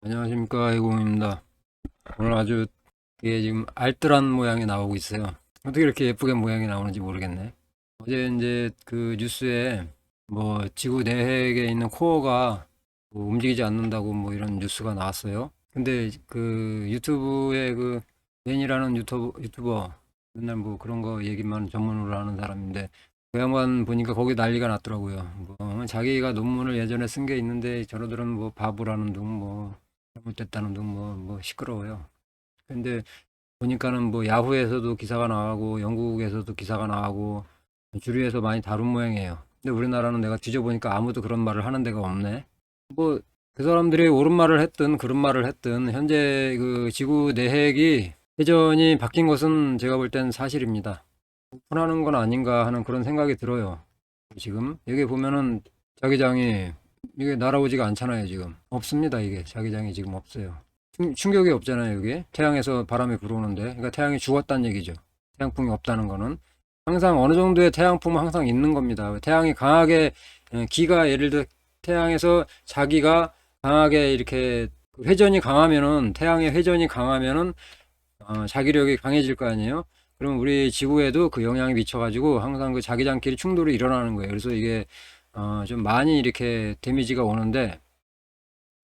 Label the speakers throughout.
Speaker 1: 안녕하십니까, 이공입니다. 오늘 아주 이게 지금 알뜰한 모양이 나오고 있어요. 어떻게 이렇게 예쁘게 모양이 나오는지 모르겠네. 어제 이제 그 뉴스에 뭐 지구 내핵에 있는 코어가 뭐 움직이지 않는다고 뭐 이런 뉴스가 나왔어요. 근데 그 유튜브에 그 벤이라는 유튜버 맨날 뭐 그런 거 얘기만 전문으로 하는 사람인데 그 양반 보니까 거기 난리가 났더라고요. 뭐 자기가 논문을 예전에 쓴 게 있는데 저러들은 뭐 바보라는 둥뭐 잘못됐다는 둥 뭐 시끄러워요. 근데 보니까는 뭐 야후에서도 기사가 나가고 영국에서도 기사가 나가고 주류에서 많이 다룬 모양이에요. 근데 우리나라는 내가 뒤져보니까 아무도 그런 말을 하는 데가 없네. 뭐 그 사람들이 옳은 말을 했든 그른 말을 했든 현재 그 지구 내핵이 회전이 바뀐 것은 제가 볼 땐 사실입니다. 오픈하는 건 아닌가 하는 그런 생각이 들어요. 지금 여기 보면은 자기장이 이게 날아오지가 않잖아요. 지금 없습니다. 이게 자기장이 지금 없어요. 충격이 없잖아요. 여기 태양에서 바람이 불어오는데, 그러니까 태양이 죽었다는 얘기죠. 태양풍이 없다는 거는 항상 어느 정도의 태양풍은 항상 있는 겁니다. 태양이 강하게 기가 예를 들어 태양에서 자기가 강하게 이렇게 회전이 강하면은 태양의 회전이 강하면은 자기력이 강해질 거 아니에요. 그럼 우리 지구에도 그 영향이 미쳐가지고 항상 그 자기장끼리 충돌이 일어나는 거예요. 그래서 이게 좀 많이 이렇게 데미지가 오는데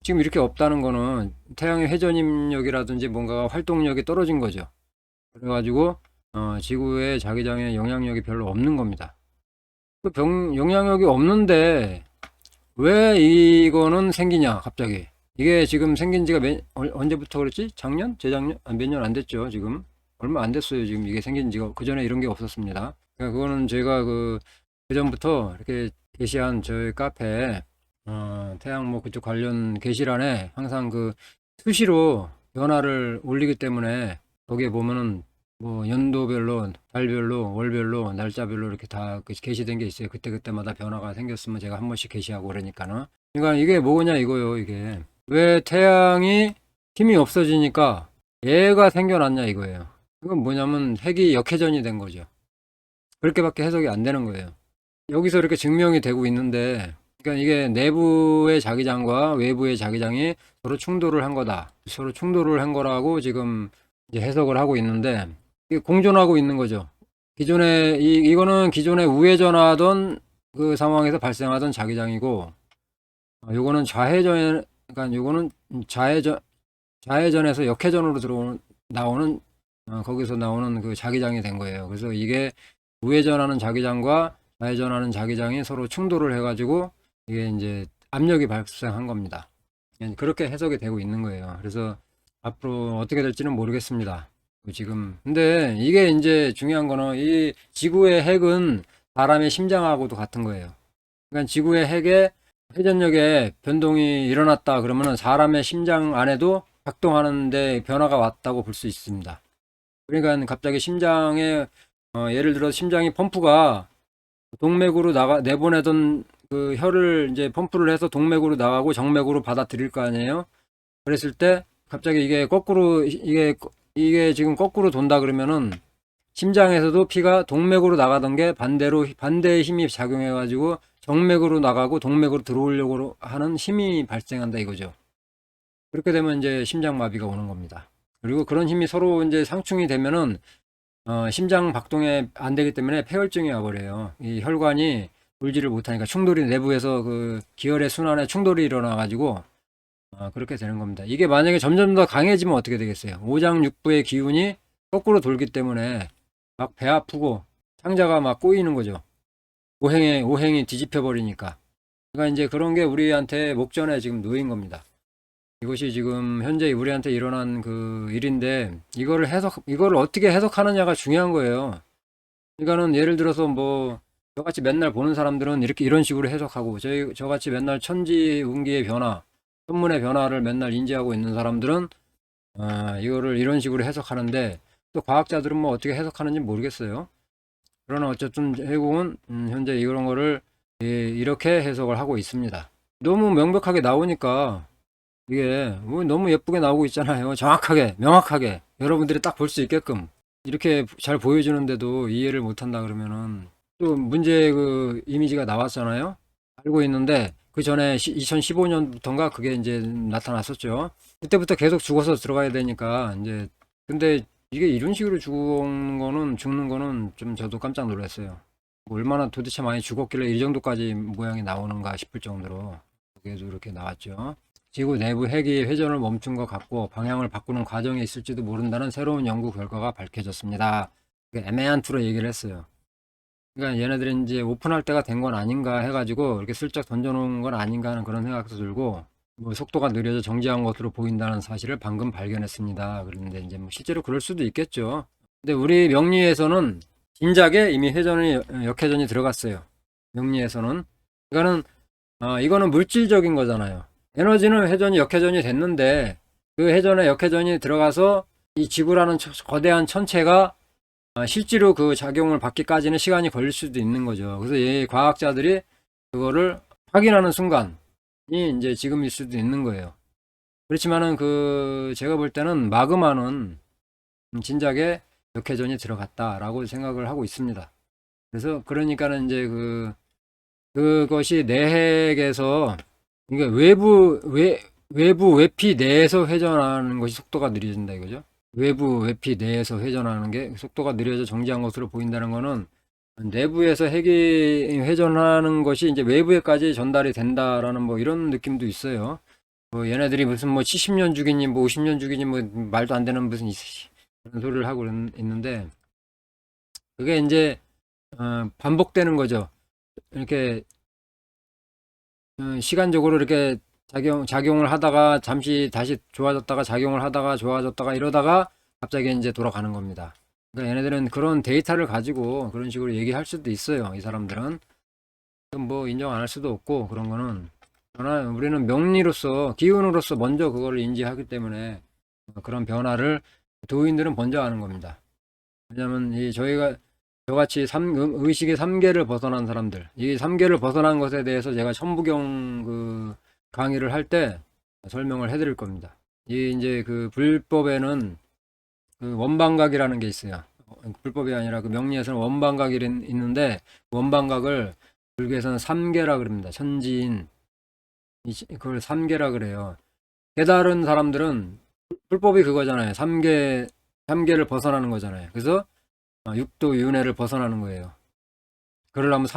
Speaker 1: 지금 이렇게 없다는 거는 태양의 회전입력이라든지 뭔가 활동력이 떨어진 거죠. 그래가지고 지구의 자기장에 영향력이 별로 없는 겁니다. 영향력이 없는데 왜 이거는 생기냐 갑자기. 이게 지금 생긴 지가 언제부터 그랬지? 작년? 재작년? 몇 년 안 됐죠 지금. 얼마 안 됐어요 지금 이게 생긴 지가. 그 전에 이런 게 없었습니다. 그러니까 그거는 제가 그 전부터 이렇게 게시한 저희 카페에 태양 뭐 그쪽 관련 게시란에 항상 그 수시로 변화를 올리기 때문에 거기에 보면은 뭐 연도별로, 달별로, 월별로, 날짜별로 이렇게 다 게시된 게 있어요. 그때그때마다 변화가 생겼으면 제가 한 번씩 게시하고 그러니까는. 그러니까 이게 뭐냐 이거요, 이게. 왜 태양이 힘이 없어지니까 얘가 생겨났냐 이거예요. 이건 뭐냐면 핵이 역회전이 된 거죠. 그렇게밖에 해석이 안 되는 거예요. 여기서 이렇게 증명이 되고 있는데, 그러니까 이게 내부의 자기장과 외부의 자기장이 서로 충돌을 한 거다. 서로 충돌을 한 거라고 지금 이제 해석을 하고 있는데, 이게 공존하고 있는 거죠. 기존에, 이거는 기존에 우회전하던 그 상황에서 발생하던 자기장이고, 요거는 좌회전, 그러니까 요거는 좌회전에서 역회전으로 나오는, 거기서 나오는 그 자기장이 된 거예요. 그래서 이게 우회전하는 자기장과 좌회전하는 자기장이 서로 충돌을 해가지고 이게 이제 압력이 발생한 겁니다. 그렇게 해석이 되고 있는 거예요. 그래서 앞으로 어떻게 될지는 모르겠습니다. 지금. 근데 이게 이제 중요한 거는 이 지구의 핵은 사람의 심장하고도 같은 거예요. 그러니까 지구의 핵에 회전력에 변동이 일어났다 그러면은 사람의 심장 안에도 작동하는데 변화가 왔다고 볼 수 있습니다. 그러니까 갑자기 심장에 예를 들어 심장이 펌프가 동맥으로 내보내던 그 혈을 이제 펌프를 해서 동맥으로 나가고 정맥으로 받아들일 거 아니에요. 그랬을 때 갑자기 이게 지금 거꾸로 돈다 그러면은 심장에서도 피가 동맥으로 나가던 게 반대의 힘이 작용해 가지고 정맥으로 나가고 동맥으로 들어오려고 하는 힘이 발생한다 이거죠. 그렇게 되면 이제 심장마비가 오는 겁니다. 그리고 그런 힘이 서로 이제 상충이 되면은 심장 박동에 안 되기 때문에 폐혈증이 와버려요. 이 혈관이 돌지를 못하니까 충돌이 내부에서 그 기혈의 순환에 충돌이 일어나 가지고 그렇게 되는 겁니다. 이게 만약에 점점 더 강해지면 어떻게 되겠어요? 오장육부의 기운이 거꾸로 돌기 때문에 막 배 아프고 창자가 막 꼬이는 거죠. 오행이 뒤집혀 버리니까. 그러니까 이제 그런 게 우리한테 목전에 지금 놓인 겁니다. 이것이 지금 현재 우리한테 일어난 그 일인데 이거를 어떻게 해석하느냐가 중요한 거예요. 그러니까는 예를 들어서 뭐 저같이 맨날 보는 사람들은 이런 식으로 해석하고 저같이 맨날 천지운기의 변화, 천문의 변화를 맨날 인지하고 있는 사람들은 이거를 이런 식으로 해석하는데 또 과학자들은 뭐 어떻게 해석하는지 모르겠어요. 그러나 어쨌든 해공은 현재 이런 거를 이렇게 해석을 하고 있습니다. 너무 명백하게 나오니까 이게 뭐 너무 예쁘게 나오고 있잖아요. 정확하게, 명확하게 여러분들이 딱 볼 수 있게끔 이렇게 잘 보여주는데도 이해를 못한다 그러면은 또 문제의 그 이미지가 나왔잖아요. 알고 있는데 그 전에 2015년부터인가 그게 이제 나타났었죠. 그때부터 계속 죽어서 들어가야 되니까 이제 근데 이게 이런 식으로 죽는 거는 좀 저도 깜짝 놀랐어요. 뭐 얼마나 도대체 많이 죽었길래 이 정도까지 모양이 나오는가 싶을 정도로 그게도 이렇게 나왔죠. 지구 내부 핵이 회전을 멈춘 것 같고 방향을 바꾸는 과정에 있을지도 모른다는 새로운 연구 결과가 밝혀졌습니다. 애매한 투로 얘기를 했어요. 그러니까 얘네들이 이제 오픈할 때가 된 건 아닌가 해가지고 이렇게 슬쩍 던져놓은 건 아닌가 하는 그런 생각도 들고 뭐 속도가 느려져 정지한 것으로 보인다는 사실을 방금 발견했습니다. 그런데 이제 뭐 실제로 그럴 수도 있겠죠. 근데 우리 명리에서는 진작에 이미 역회전이 들어갔어요. 명리에서는 이거는 물질적인 거잖아요. 에너지는 역회전이 됐는데 그 역회전이 들어가서 이 지구라는 거대한 천체가 실제로 그 작용을 받기까지는 시간이 걸릴 수도 있는 거죠. 그래서 이 과학자들이 그거를 확인하는 순간이 이제 지금일 수도 있는 거예요. 그렇지만은 제가 볼 때는 마그마는 진작에 역회전이 들어갔다라고 생각을 하고 있습니다. 그래서 그러니까는 이제 그것이 내핵에서 그러니까 외피 내에서 회전하는 것이 속도가 느려진다 이거죠. 외부 외피 내에서 회전하는 게 속도가 느려져 정지한 것으로 보인다는 것은 내부에서 핵이 회전하는 것이 이제 외부에까지 전달이 된다라는 뭐 이런 느낌도 있어요. 뭐 얘네들이 무슨 뭐 70년 주기니 뭐 50년 주기니 뭐 말도 안 되는 무슨 그런 소리를 하고 있는데 그게 이제 반복되는 거죠. 이렇게 시간적으로 이렇게 작용을 하다가 잠시 다시 좋아졌다가 작용을 하다가 좋아졌다가 이러다가 갑자기 이제 돌아가는 겁니다. 그러니까 얘네들은 그런 데이터를 가지고 그런 식으로 얘기할 수도 있어요. 이 사람들은 뭐 인정 안 할 수도 없고 그런 거는 그러나 우리는 명리로서 기운으로서 먼저 그걸 인지하기 때문에 그런 변화를 도인들은 먼저 하는 겁니다. 왜냐하면 저같이 의식의 3계를 벗어난 사람들, 이 3계를 벗어난 것에 대해서 제가 천부경 강의를 할 때 설명을 해드릴 겁니다. 이제 불법에는 원방각이라는 게 있어요. 불법이 아니라 명리에서는 원방각이 있는데 원방각을 불교에서는 3계라 그럽니다. 천지인 그걸 3계라 그래요. 깨달은 사람들은 불법이 그거잖아요. 3계를 벗어나는 거잖아요. 그래서 육도 윤회를 벗어나는 거예요. 그러려면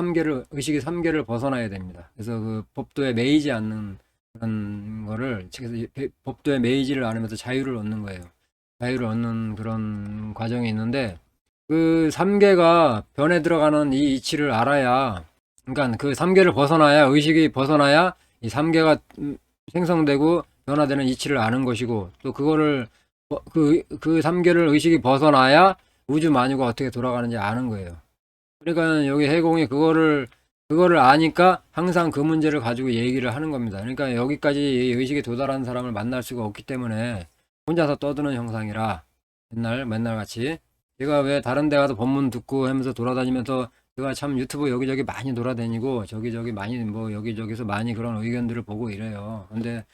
Speaker 1: 의식이 3계를 벗어나야 됩니다. 그래서 법도에 매이지 않는 그런 거를, 법도에 매이지를 않으면서 자유를 얻는 거예요. 자유를 얻는 그런 과정이 있는데, 3계가 변에 들어가는 이 이치를 알아야, 그러니까 3계를 벗어나야, 의식이 벗어나야 이 3계가 생성되고 변화되는 이치를 아는 것이고, 또 그거를, 3계를 의식이 벗어나야 우주 만유가 어떻게 돌아가는지 아는 거예요. 그러니까 여기 해공이 그거를 아니까 항상 그 문제를 가지고 얘기를 하는 겁니다. 그러니까 여기까지 의식에 도달한 사람을 만날 수가 없기 때문에 혼자서 떠드는 형상이라 맨날 같이 제가 왜 다른 데 가서 법문 듣고 하면서 돌아다니면서 제가 참 유튜브 여기저기 많이 돌아다니고 저기저기 많이 뭐 여기저기서 많이 그런 의견들을 보고 이래요. 근데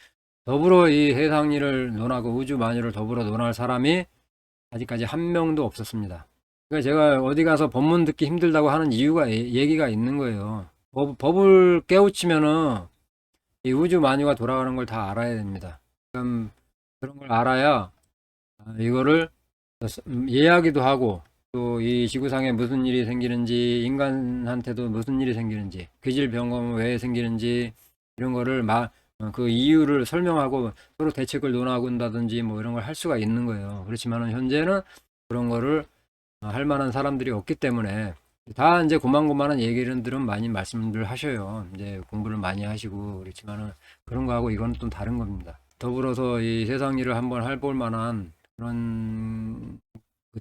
Speaker 1: 더불어 이 세상 일을 논하고 우주 만유를 더불어 논할 사람이 아직까지 한 명도 없었습니다. 그러니까 제가 어디 가서 법문 듣기 힘들다고 하는 이유가 얘기가 있는 거예요. 법을 깨우치면은 이 우주 만유가 돌아가는 걸 다 알아야 됩니다. 그럼 그런 걸 알아야 이거를 이해하기도 하고 또 이 지구상에 무슨 일이 생기는지 인간한테도 무슨 일이 생기는지 괴질병은 왜 생기는지 이런 거를 그 이유를 설명하고 서로 대책을 논하고 한다든지 뭐 이런 걸 할 수가 있는 거예요. 그렇지만은 현재는 그런 거를 할 만한 사람들이 없기 때문에 다 이제 고만고만한 얘기들은 많이 말씀들 하셔요. 이제 공부를 많이 하시고 그렇지만은 그런 거하고 이건 좀 다른 겁니다. 더불어서 이 세상 일을 한번 해볼 만한 그런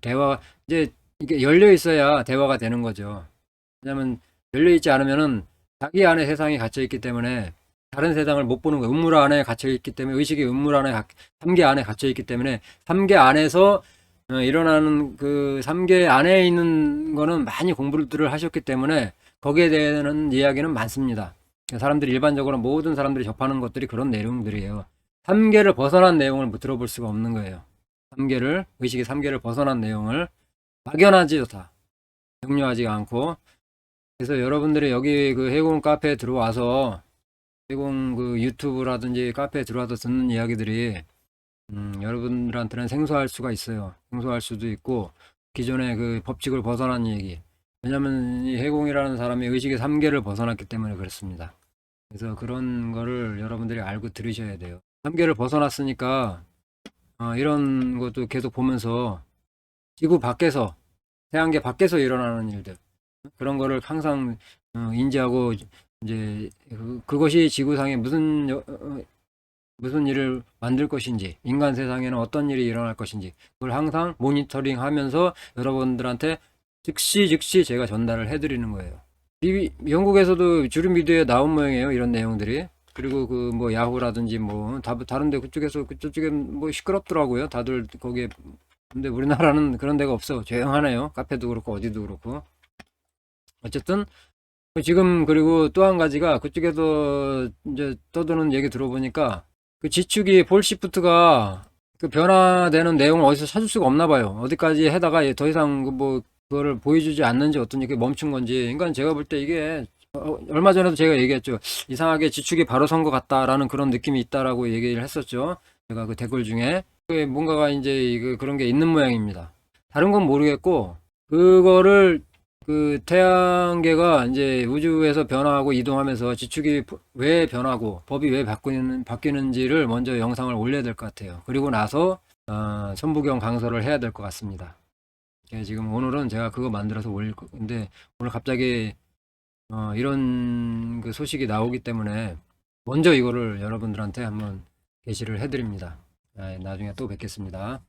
Speaker 1: 대화 이제 이게 열려 있어야 대화가 되는 거죠. 왜냐면 열려 있지 않으면은 자기 안에 세상이 갇혀 있기 때문에 다른 세상을 못 보는 거예요. 음물 안에 갇혀 있기 때문에 의식이 음물 안에 3계 안에 갇혀 있기 때문에 3계 안에서 일어나는 3계 안에 있는 거는 많이 공부들을 하셨기 때문에 거기에 대한 이야기는 많습니다. 사람들이 일반적으로 모든 사람들이 접하는 것들이 그런 내용들이에요. 3계를 벗어난 내용을 들어볼 수가 없는 거예요. 의식이 3계를 벗어난 내용을 막연하지 다 정료하지 않고 그래서 여러분들이 여기 해공 카페에 들어와서 해공 그 유튜브라든지 카페에 들어와서 듣는 이야기들이 여러분들한테는 생소할 수가 있어요. 생소할 수도 있고 기존의 그 법칙을 벗어난 얘기. 왜냐면 이 해공이라는 사람이 의식의 삼계를 벗어났기 때문에 그렇습니다. 그래서 그런 거를 여러분들이 알고 들으셔야 돼요. 삼계를 벗어났으니까 이런 것도 계속 보면서 지구 밖에서 태양계 밖에서 일어나는 일들 그런 거를 항상 인지하고 이제 그것이 지구상에 무슨 일을 만들 것인지, 인간 세상에는 어떤 일이 일어날 것인지, 그걸 항상 모니터링 하면서 여러분들한테 즉시 제가 전달을 해드리는 거예요. 영국에서도 주류 미디어에 나온 모양이에요, 이런 내용들이. 그리고 그 뭐 야후라든지 뭐 다른데 그쪽에 뭐 시끄럽더라고요. 다들 거기에. 근데 우리나라는 그런 데가 없어. 조용하네요. 카페도 그렇고 어디도 그렇고. 어쨌든 지금 그리고 또 한 가지가 그쪽에서 이제 떠드는 얘기 들어보니까 그 지축이 폴시프트가 그 변화되는 내용을 어디서 찾을 수가 없나 봐요. 어디까지 해다가 더 이상 뭐 그거를 보여주지 않는지 어떤지 그게 멈춘 건지. 그러니까 제가 볼 때 이게 얼마 전에도 제가 얘기했죠. 이상하게 지축이 바로 선 것 같다라는 그런 느낌이 있다라고 얘기를 했었죠. 제가 그 댓글 중에 뭔가가 이제 그런 게 있는 모양입니다. 다른 건 모르겠고 그거를 그 태양계가 이제 우주에서 변화하고 이동하면서 지축이 왜 변하고 법이 왜 바뀌는지를 먼저 영상을 올려야 될 것 같아요. 그리고 나서 천부경 강설을 해야 될 것 같습니다. 지금 오늘은 제가 그거 만들어서 올릴 건데 오늘 갑자기 이런 그 소식이 나오기 때문에 먼저 이거를 여러분들한테 한번 게시를 해드립니다. 나중에 또 뵙겠습니다.